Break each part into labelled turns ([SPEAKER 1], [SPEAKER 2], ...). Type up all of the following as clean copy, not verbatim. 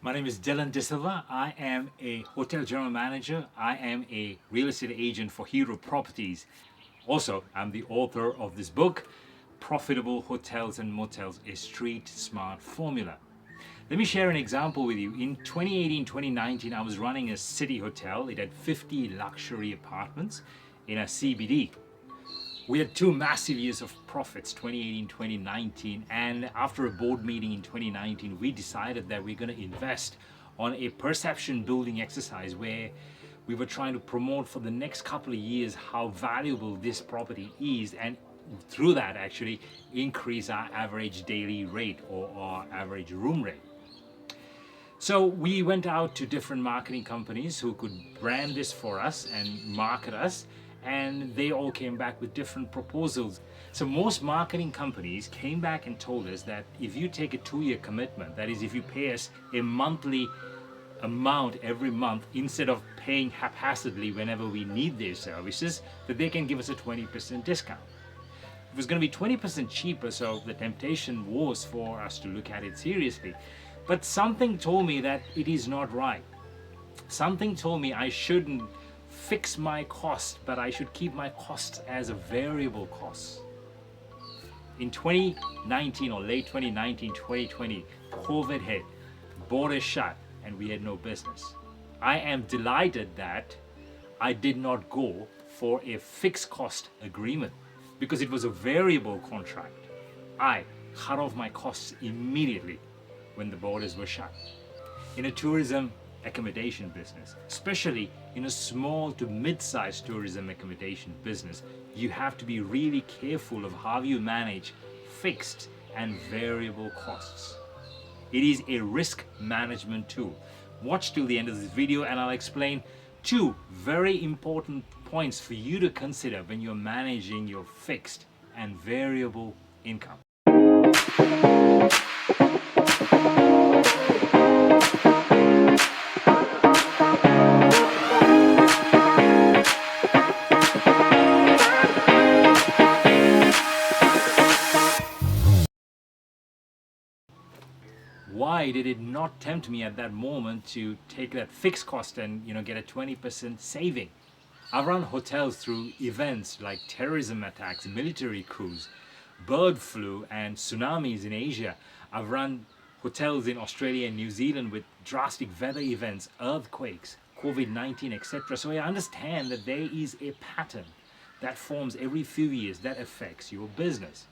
[SPEAKER 1] My name is Dilan De Silva. I am a hotel general manager. I am a real estate agent for Hero Properties. Also, I'm the author of this book, Profitable Hotels and Motels, a street smart formula. Let me share an example with you. In 2018, 2019, I was running a city hotel. It had 50 luxury apartments in a CBD. We had two massive years of profits, 2018, 2019, and after a board meeting in 2019, we decided that we're going to invest on a perception building exercise where we were trying to promote for the next couple of years how valuable this property is, and through that actually increase our average daily rate or our average room rate. So we went out to different marketing companies who could brand this for us and market us, and they all came back with different proposals. So most marketing companies came back and told us that if you take a 2-year commitment, that is, if you pay us a monthly amount every month instead of paying haphazardly whenever we need their services, that they can give us a 20% discount. It was going to be 20% cheaper, so the temptation was for us to look at it seriously. But something told me that it is not right. Something told me I shouldn't fix my cost, but I should keep my costs as a variable cost. In 2019 or late 2019, 2020, COVID hit, borders shut, and we had no business. I am delighted that I did not go for a fixed cost agreement because it was a variable contract. I cut off my costs immediately when the borders were shut. In a tourism accommodation business, especially in a small to mid-sized tourism accommodation business, you have to be really careful of how you manage fixed and variable costs. It is a risk management tool. Watch till the end of this video and I'll explain 2 very important points for you to consider when you're managing your fixed and variable income. Why did it not tempt me at that moment to take that fixed cost and get a 20% saving? I've run hotels through events like terrorism attacks, military coups, bird flu, and tsunamis in Asia. I've run hotels in Australia and New Zealand with drastic weather events, earthquakes, COVID-19, etc. So I understand that there is a pattern that forms every few years that affects your business.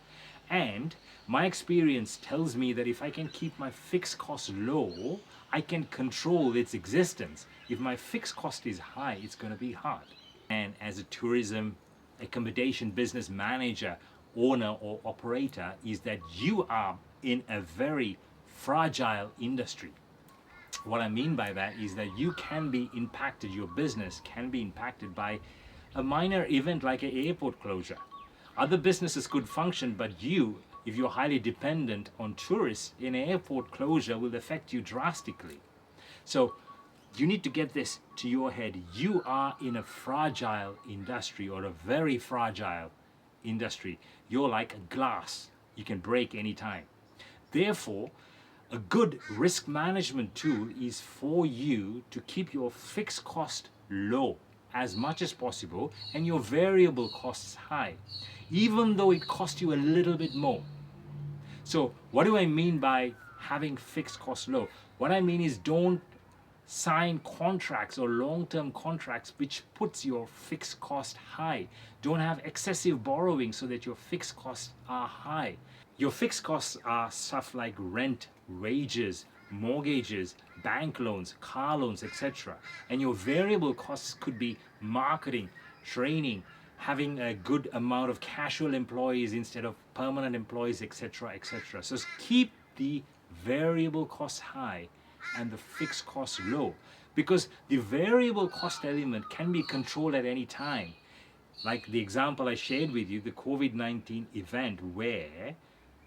[SPEAKER 1] And my experience tells me that if I can keep my fixed cost low, I can control its existence. If my fixed cost is high, it's going to be hard. And as a tourism accommodation business manager, owner or operator, is that you are in a very fragile industry. What I mean by that is that you can be impacted, your business can be impacted by a minor event like an airport closure. Other businesses could function, but you, if you're highly dependent on tourists, an airport closure will affect you drastically. So you need to get this to your head. You are in a fragile industry, or a very fragile industry. You're like a glass. You can break anytime. Therefore, a good risk management tool is for you to keep your fixed cost low as much as possible and your variable costs high, even though it costs you a little bit more. So what do I mean by having fixed costs low? What I mean is, don't sign contracts or long-term contracts which puts your fixed cost high. Don't have excessive borrowing so that your fixed costs are high. Your fixed costs are stuff like rent, wages, mortgages, bank loans, car loans, etc. And your variable costs could be marketing, training, having a good amount of casual employees instead of permanent employees, etc., etc. So keep the variable costs high and the fixed costs low, because the variable cost element can be controlled at any time. Like the example I shared with you, the COVID-19 event where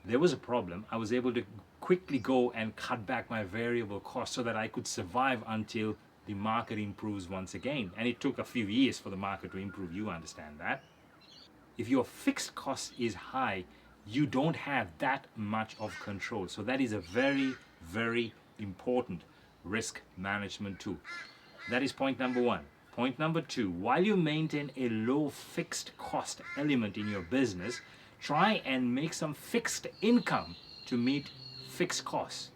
[SPEAKER 1] there was a problem, I was able to quickly go and cut back my variable costs so that I could survive until the market improves once again. And it took a few years for the market to improve, you understand that. If your fixed cost is high, you don't have that much of control. So that is a very, very important. risk management tool. That is point number one. Point number two, while you maintain a low fixed cost element in your business, try and make some fixed income to meet fixed costs.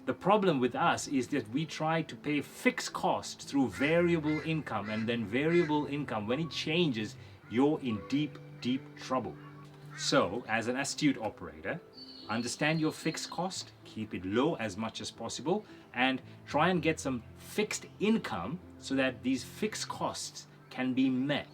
[SPEAKER 1] The problem with us is that we try to pay fixed costs through variable income, and then variable income, when it changes, you're in deep, deep trouble. So, as an astute operator, understand your fixed cost, keep it low as much as possible, and try and get some fixed income so that these fixed costs can be met.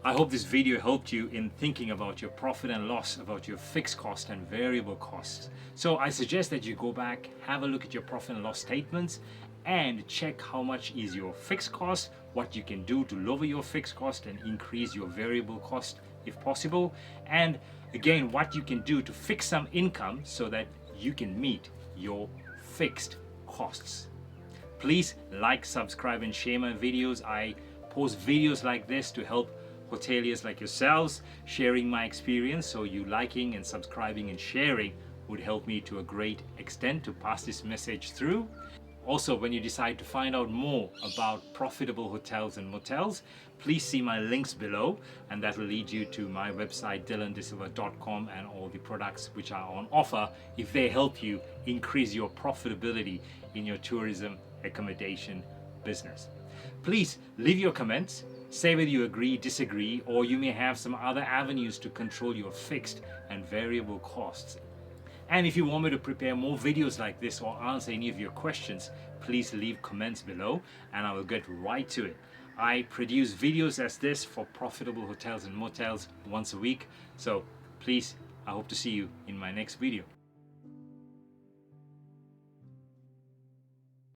[SPEAKER 1] I hope this video helped you in thinking about your profit and loss, about your fixed cost and variable costs. So I suggest that you go back, have a look at your profit and loss statements, and check how much is your fixed cost, what you can do to lower your fixed cost and increase your variable cost if possible, and again, what you can do to fix some income so that you can meet your fixed costs. Please like, subscribe, and share my videos. I post videos like this to help hoteliers like yourselves, sharing my experience. So you liking and subscribing and sharing would help me to a great extent to pass this message through. Also, when you decide to find out more about Profitable Hotels and Motels, please see my links below, and that will lead you to my website dilandesilva.com and all the products which are on offer if they help you increase your profitability in your tourism accommodation business. Please leave your comments. Say whether you agree, disagree, or you may have some other avenues to control your fixed and variable costs. And if you want me to prepare more videos like this or answer any of your questions, please leave comments below and I will get right to it. I produce videos as this for Profitable Hotels and Motels once a week. So please, I hope to see you in my next video.